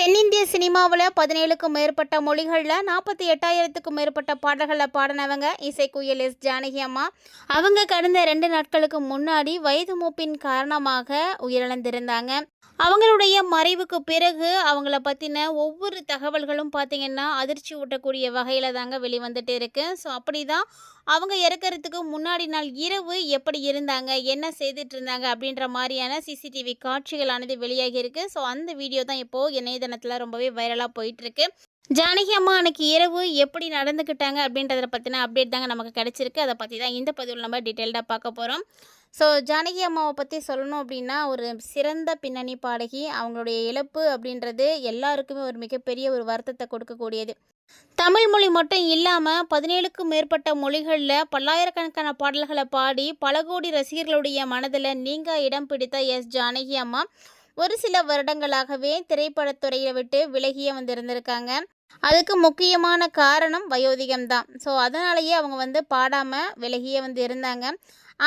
தென்னிந்திய சினிமாவில் 17க்கும் மேற்பட்ட மொழிகளில் 48,000க்கும் மேற்பட்ட பாடல்களை பாடினவங்க இசைக்குயில் எஸ் ஜானகி அம்மா. அவங்க கடந்த 2 நாட்களுக்கு முன்னாடி வயது மூப்பின் காரணமாக உயிரிழந்திருந்தாங்க. அவங்களுடைய மறைவுக்கு பிறகு அவங்கள பற்றின ஒவ்வொரு தகவல்களும் பார்த்திங்கன்னா அதிர்ச்சி ஊட்டக்கூடிய வகையில் தாங்க வெளிவந்துட்டு இருக்கு. ஸோ அப்படி தான் அவங்க இறக்கிறதுக்கு முன்னாடி நாள் இரவு எப்படி இருந்தாங்க, என்ன செய்துட்டு இருந்தாங்க அப்படின்ற மாதிரியான சிசிடிவி காட்சிகளானது வெளியாகி இருக்கு. ஸோ அந்த வீடியோ தான் இப்போது இணையதளத்தில் ரொம்பவே வைரலாக போயிட்டுருக்கு. ஜானகி அம்மா அன்னைக்கு இரவு எப்படி நடந்துக்கிட்டாங்க அப்படின்றத பற்றின அப்டேட் தாங்க நமக்கு கிடச்சிருக்கு. அதை பற்றி தான் இந்த பதிவில் நம்ம டீட்டெயில்டாக பார்க்க போகிறோம். ஸோ ஜானகி அம்மாவை பற்றி சொல்லணும் அப்படின்னா ஒரு சிறந்த பின்னணி பாடகி. அவங்களுடைய இழப்பு அப்படின்றது எல்லாருக்குமே ஒரு மிகப்பெரிய ஒரு வருத்தத்தை கொடுக்கக்கூடியது. தமிழ் மொழி மட்டும் இல்லாமல் 17க்கும் மேற்பட்ட மொழிகளில் பல்லாயிரக்கணக்கான பாடல்களை பாடி பல கோடி ரசிகர்களுடைய மனதில் நீங்க இடம் பிடித்த எஸ் ஜானகி அம்மா ஒரு சில வருடங்களாகவே திரைப்படத்துறையை விட்டு விலகியே வந்திருந்திருக்காங்க. அதுக்கு முக்கியமான காரணம் வயோதிகம்தான். ஸோ அதனாலேயே அவங்க பாடாமல் விலகியே இருந்தாங்க.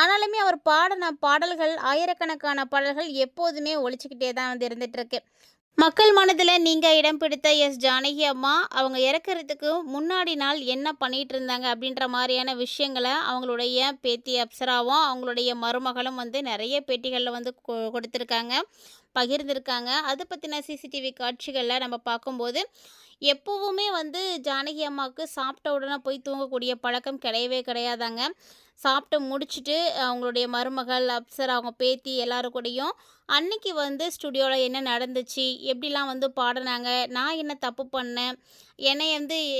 ஆனாலுமே அவர் பாடின பாடல்கள், ஆயிரக்கணக்கான பாடல்கள் எப்போதுமே ஒலிச்சுக்கிட்டே தான் இருந்துகிட்ருக்கு. மக்கள் மனதில் நீங்கள் இடம் பிடித்த எஸ் ஜானகி அம்மா அவங்க இறக்கிறதுக்கு முன்னாடி நாள் என்ன பண்ணிகிட்டு இருந்தாங்க அப்படின்ற மாதிரியான விஷயங்களை அவங்களுடைய பேத்தி அப்சராவும் அவங்களுடைய மருமகளும் நிறைய பேட்டிகளில் கொடுத்துருக்காங்க, பகிர்ந்திருக்காங்க. அதை பற்றின சிசிடிவி காட்சிகளில் நம்ம பார்க்கும்போது எப்போவுமே ஜானகி அம்மாவுக்கு சாப்பிட்ட உடனே போய் தூங்கக்கூடிய பழக்கம் கிடையவே கிடையாதாங்க. சாப்பிட்டு முடிச்சுட்டு அவங்களுடைய மருமகள் அப்சரா, அவங்க பேத்தி எல்லாரும் கூடயும் அன்னைக்கு ஸ்டுடியோவில் என்ன நடந்துச்சு, எப்படிலாம் பாடினாங்க, நான் என்ன தப்பு பண்ணேன், என்னை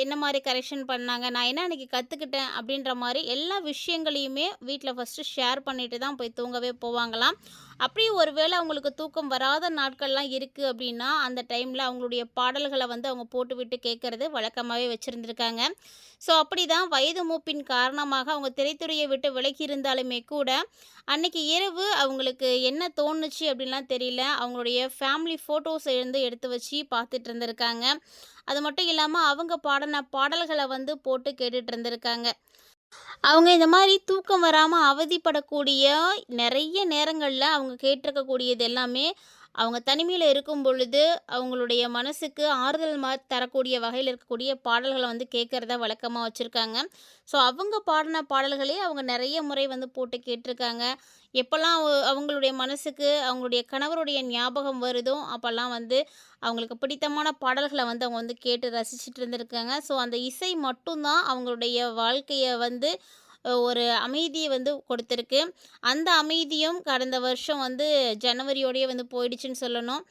என்ன மாதிரி கரெக்ஷன் பண்ணாங்க, நான் என்ன அன்றைக்கி கற்றுக்கிட்டேன் அப்படின்ற மாதிரி எல்லா விஷயங்களையுமே வீட்டில் ஃபஸ்ட்டு ஷேர் பண்ணிட்டு தான் போய் தூங்கவே போவாங்களாம். அப்படி ஒருவேளை அவங்களுக்கு தூக்கம் வராத நாட்கள்லாம் இருக்குது அப்படின்னா அந்த டைமில் அவங்களுடைய பாடல்களை அவங்க போட்டு விட்டு கேட்குறது வழக்கமாகவே வச்சுருந்துருக்காங்க. ஸோ அப்படி தான் வயது மூப்பின் காரணமாக அவங்க திரைத்துறையை விட்டு விலகி இருந்தாலுமே கூட அன்னைக்கு இரவு அவங்களுக்கு என்ன தோணுச்சு அப்படின்லாம் தெரியல. அவங்களுடைய ஃபேமிலி ஃபோட்டோஸ் எடுத்து வச்சு பார்த்துட்டு இருந்திருக்காங்க. அது மட்டும் இல்லாமல் அவங்க பாடின பாடல்களை போட்டு கேட்டுட்டு இருந்திருக்காங்க. அவங்க இந்த மாதிரி தூக்கம் வராமல் அவதிப்படக்கூடிய நிறைய நேரங்களில் அவங்க கேட்டிருக்கக்கூடியது எல்லாமே அவங்க தனிமையில் இருக்கும் பொழுது அவங்களுடைய மனசுக்கு ஆறுதல் தரக்கூடிய வகையில் இருக்கக்கூடிய பாடல்களை கேட்குறத வழக்கமாக வச்சுருக்காங்க. ஸோ அவங்க பாடின பாடல்களே அவங்க நிறைய முறை போட்டு கேட்டிருக்காங்க. எப்போல்லாம் அவங்களுடைய மனசுக்கு அவங்களுடைய கணவருடைய ஞாபகம் வருதோ அப்போல்லாம் அவங்களுக்கு பிடித்தமான பாடல்களை அவங்க கேட்டு ரசிச்சுட்டு இருந்திருக்காங்க. ஸோ அந்த இசை மட்டும்தான் அவங்களுடைய வாழ்க்கையை ஒரு அமைதியை கொடுத்துருக்கு. அந்த அமைதியும் கடந்த வருஷம் ஜனவரியோடையே போயிடுச்சுன்னு சொல்லணும்.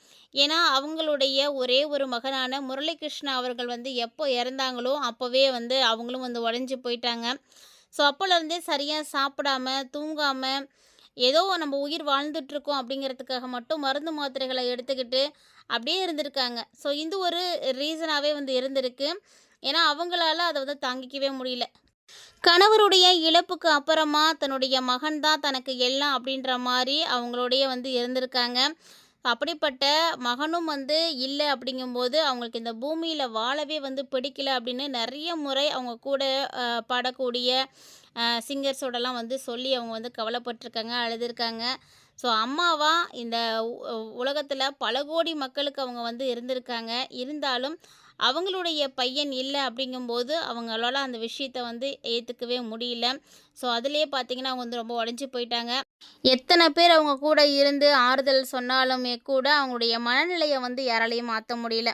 ஏன்னா அவங்களுடைய ஒரே ஒரு மகனான முரளிகிருஷ்ணா அவர்கள் எப்போ இறந்தாங்களோ அப்போவே அவங்களும் உடஞ்சி போயிட்டாங்க. ஸோ அப்போலேருந்தே சரியாக சாப்பிடாம தூங்காமல் ஏதோ நம்ம உயிர் வாழ்ந்துட்டுருக்கோம் அப்படிங்கிறதுக்காக மட்டும் மருந்து மாத்திரைகளை எடுத்துக்கிட்டு அப்படியே இருந்திருக்காங்க. ஸோ இந்த ஒரு ரீசனாகவே இருந்திருக்கு. ஏன்னா அவங்களால அதை தாங்கிக்கவே முடியல. கணவருடைய இழப்புக்கு அப்புறமா தன்னுடைய மகன் தான் தனக்கு எல்லாம் அப்படின்ற மாதிரி அவங்களோடைய இருந்திருக்காங்க. அப்படிப்பட்ட மகனும் இல்லை அப்படிங்கும்போது அவங்களுக்கு இந்த பூமியில் வாழவே பிடிக்கல அப்படின்னு நிறைய முறை அவங்க கூட பாடக்கூடிய சிங்கர்ஸோடலாம் சொல்லி அவங்க கவலைப்பட்டிருக்காங்க, அழுதுருக்காங்க. ஸோ அம்மாவா இந்த உலகத்தில் பல கோடி மக்களுக்கு அவங்க இருந்திருக்காங்க. இருந்தாலும் அவங்களுடைய பையன் இல்லை அப்படிங்கும்போது அவங்களால அந்த விஷயத்தை ஏற்றுக்கவே முடியல. ஸோ அதிலே பார்த்திங்கன்னா அவங்க ரொம்ப உடஞ்சி போயிட்டாங்க. எத்தனை பேர் அவங்க கூட இருந்து ஆறுதல் சொன்னாலுமே கூட அவங்களுடைய மனநிலையை யாராலையும் மாற்ற முடியல.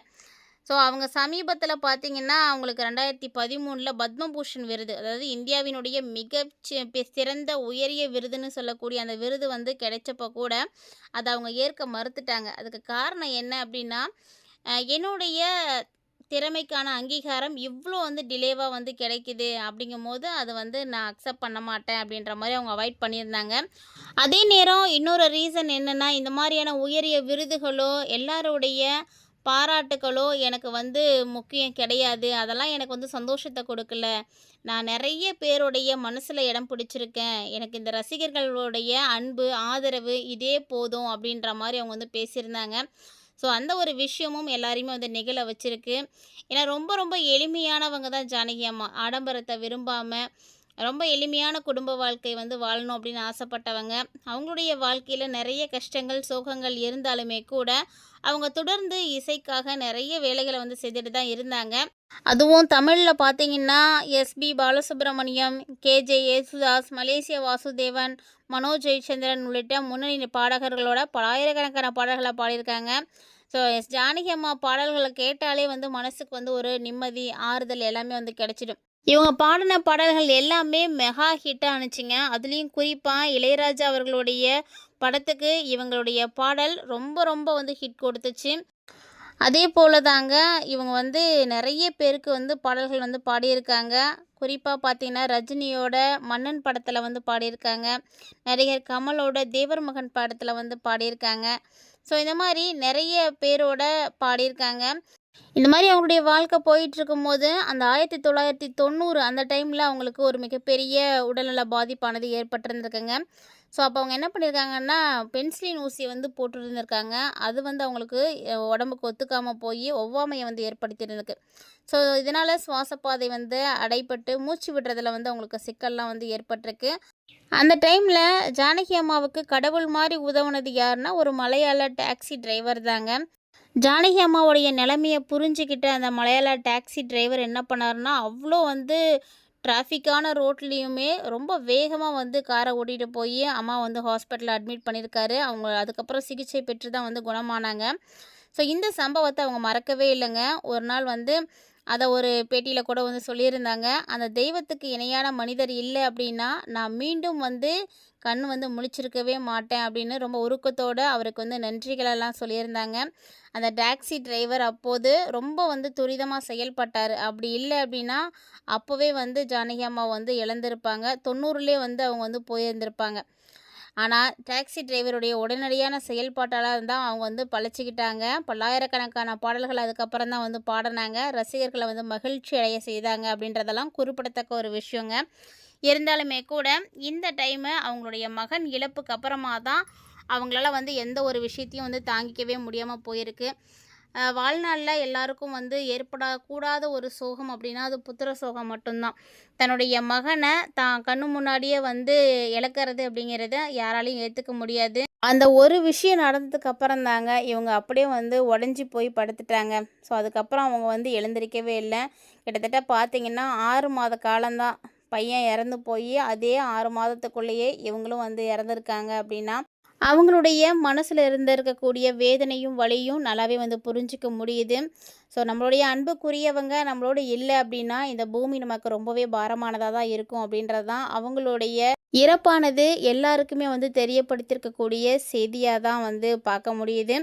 ஸோ அவங்க சமீபத்தில் பார்த்திங்கன்னா அவங்களுக்கு 2013 பத்மபூஷன் விருது, அதாவது இந்தியாவினுடைய மிக சிறந்த உயரிய விருதுன்னு சொல்லக்கூடிய அந்த விருது கிடைச்சப்போ கூட அதை அவங்க ஏற்க மறுத்துட்டாங்க. அதுக்கு காரணம் என்ன அப்படின்னா என்னுடைய திறமைக்கான அங்கீகாரம் இவ்வளோ டிலேவாக கிடைக்குது அப்படிங்கும்போது அது நான் அக்செப்ட் பண்ண மாட்டேன் அப்படின்ற மாதிரி அவங்க அவாய்ட் பண்ணியிருந்தாங்க. அதே நேரம் இன்னொரு ரீசன் என்னென்னா இந்த மாதிரியான உயரிய விருதுகளோ எல்லாருடைய பாராட்டுகளோ எனக்கு முக்கியம் கிடையாது. அதெல்லாம் எனக்கு சந்தோஷத்தை கொடுக்கல. நான் நிறைய பேருடைய மனசில் இடம் பிடிச்சிருக்கேன். எனக்கு இந்த ரசிகர்களுடைய அன்பு ஆதரவு இதே போதும் அப்படின்ற மாதிரி அவங்க பேசியிருந்தாங்க. ஸோ அந்த ஒரு விஷயமும் எல்லாரையுமே நிகழ வச்சுருக்கு. ஏன்னா ரொம்ப ரொம்ப எளிமையானவங்க தான் ஜானகி அம்மா. ஆடம்பரத்தை விரும்பாமல் ரொம்ப எளிமையான குடும்ப வாழ்க்கை வந்து வாழணும் அப்படின்னு ஆசைப்பட்டவங்க. அவங்களுடைய வாழ்க்கையில் நிறைய கஷ்டங்கள் சோகங்கள் இருந்தாலுமே கூட அவங்க தொடர்ந்து இசைக்காக நிறைய வேலைகளை வந்து செய்துட்டு தான் இருந்தாங்க. அதுவும் தமிழில் பார்த்தீங்கன்னா எஸ்பி பாலசுப்ரமணியம், கேஜே யேசுதாஸ், மலேசிய வாசுதேவன், மனோஜ் ஜெயச்சந்திரன் உள்ளிட்ட முன்னணி பாடகர்களோட பலாயிரக்கணக்கான பாடல்களை பாடியிருக்காங்க. ஸோ ஜானகி அம்மா பாடல்களை கேட்டாலே வந்து மனசுக்கு வந்து ஒரு நிம்மதி ஆறுதல் எல்லாமே வந்து கிடைச்சிடும். இவங்க பாடின பாடல்கள் எல்லாமே மெகா ஹிட்டாக ஆணுச்சுங்க. அதுலேயும் குறிப்பாக இளையராஜா அவர்களுடைய படத்துக்கு இவங்களுடைய பாடல் ரொம்ப ரொம்ப வந்து ஹிட் கொடுத்துச்சு. அதே போல் தாங்க இவங்க வந்து நிறைய பேருக்கு வந்து பாடல்கள் வந்து பாடியிருக்காங்க. குறிப்பாக பார்த்தீங்கன்னா ரஜினியோட மன்னன் படத்தில் வந்து பாடியிருக்காங்க. நடிகர் கமலோட தேவர் மகன் படத்தில் வந்து பாடியிருக்காங்க. ஸோ இந்த மாதிரி நிறைய பேரோட பாடியிருக்காங்க. இந்த மாதிரி அவங்களுடைய வாழ்க்கை போயிட்டுருக்கும்போது அந்த 1990 அந்த டைமில் அவங்களுக்கு ஒரு மிகப்பெரிய உடல்நல பாதிப்பானது ஏற்பட்டிருந்திருக்குங்க. ஸோ அப்போ அவங்க என்ன பண்ணியிருக்காங்கன்னா பென்சிலின் ஊசியை வந்து போட்டுருந்துருக்காங்க. அது வந்து அவங்களுக்கு உடம்புக்கு ஒத்துக்காமல் போய் ஒவ்வாமையை வந்து ஏற்படுத்தியிருக்கு. ஸோ இதனால் சுவாசப்பாதை வந்து அடைப்பட்டு மூச்சு விடுறதுல வந்து அவங்களுக்கு சிக்கல்லாம் வந்து ஏற்பட்டிருக்கு. அந்த டைமில் ஜானகி அம்மாவுக்கு கடவுள் மாதிரி உதவுனது யாருன்னா ஒரு மலையாள டாக்ஸி டிரைவர் தாங்க. ஜானகி அம்மாவுடைய நிலைமையை புரிஞ்சுக்கிட்ட அந்த மலையாள டாக்ஸி டிரைவர் என்ன பண்ணாருன்னா அவ்வளோ வந்து டிராஃபிக்கான ரோட்லேயுமே ரொம்ப வேகமாக வந்து காரை ஓட்டிகிட்டு போய் அம்மா வந்து ஹாஸ்பிட்டலில் அட்மிட் பண்ணியிருக்காரு. அவங்க அதுக்கப்புறம் சிகிச்சை பெற்று தான் வந்து குணமானாங்க. ஸோ இந்த சம்பவத்தை அவங்க மறக்கவே இல்லைங்க. ஒரு நாள் வந்து அதை ஒரு பேட்டியில் கூட வந்து சொல்லியிருந்தாங்க. அந்த தெய்வத்துக்கு இணையான மனிதர் இல்லை அப்படின்னா நான் மீண்டும் வந்து கண் வந்து முழிச்சிருக்கவே மாட்டேன் அப்படின்னு ரொம்ப உருக்கத்தோடு அவருக்கு வந்து நன்றிகளெல்லாம் சொல்லியிருந்தாங்க. அந்த டாக்ஸி டிரைவர் அப்போது ரொம்ப வந்து துரிதமாக செயல்பட்டார். அப்படி இல்லை அப்படின்னா அப்போவே வந்து ஜானகி அம்மா வந்து இழந்திருப்பாங்க. 90லேயே வந்து அவங்க வந்து போயிருந்திருப்பாங்க. ஆனால் டாக்ஸி டிரைவருடைய உடனடியான செயல்பாட்டால் தான் அவங்க வந்து பழச்சிக்கிட்டாங்க. பல்லாயிரக்கணக்கான பாடல்கள் அதுக்கப்புறம் தான் வந்து பாடினாங்க. ரசிகர்களை வந்து மகிழ்ச்சி அடைய செய்தாங்க அப்படின்றதெல்லாம் குறிப்பிடத்தக்க ஒரு விஷயங்க. இருந்தாலுமே கூட இந்த டைமு அவங்களுடைய மகன் இழப்புக்கு அப்புறமா தான் அவங்களால வந்து எந்த ஒரு விஷயத்தையும் வந்து தாங்கிக்கவே முடியாமல் போயிருக்கு. வாழ்நாளில் எல்லாருக்கும் வந்து ஏற்படக்கூடாத ஒரு சோகம் அப்படின்னா அது புத்திர சோகம் மட்டும்தான். தன்னுடைய மகனை தான் கண்ணு முன்னாடியே வந்து இழக்கிறது அப்படிங்கிறத யாராலையும் ஏற்றுக்க முடியாது. அந்த ஒரு விஷயம் நடந்ததுக்கு அப்புறம் தாங்க இவங்க அப்படியே வந்து உடஞ்சி போய் படுத்துட்டாங்க. ஸோ அதுக்கப்புறம் அவங்க வந்து எழுந்திருக்கவே இல்லை. கிட்டத்தட்ட பார்த்திங்கன்னா 6 மாத காலம்தான் பையன் இறந்து போய் அதே 6 மாதத்துக்குள்ளேயே இவங்களும் வந்து இறந்துருக்காங்க அப்படின்னா அவங்களுடைய மனசில் இருந்திருக்கக்கூடிய வேதனையும் வலியும் நல்லாவே வந்து புரிஞ்சிக்க முடியுது. ஸோ நம்மளுடைய அன்புக்குரியவங்க நம்மளோட இல்லை அப்படின்னா இந்த பூமி நமக்கு ரொம்பவே பாரமானதாக தான் இருக்கும் அப்படின்றது தான் அவங்களுடைய இறப்பானது எல்லாருக்குமே வந்து தெரியப்படுத்தியிருக்கக்கூடிய செய்தியாக தான் வந்து பார்க்க முடியுது.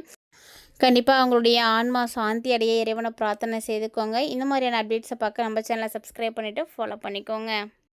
கண்டிப்பாக அவங்களுடைய ஆன்மா சாந்தி அடைய இறைவனை பிரார்த்தனை செய்துக்கோங்க. இந்த மாதிரியான அப்டேட்ஸை பார்க்க நம்ம சேனலை சப்ஸ்கிரைப் பண்ணிவிட்டு ஃபாலோ பண்ணிக்கோங்க.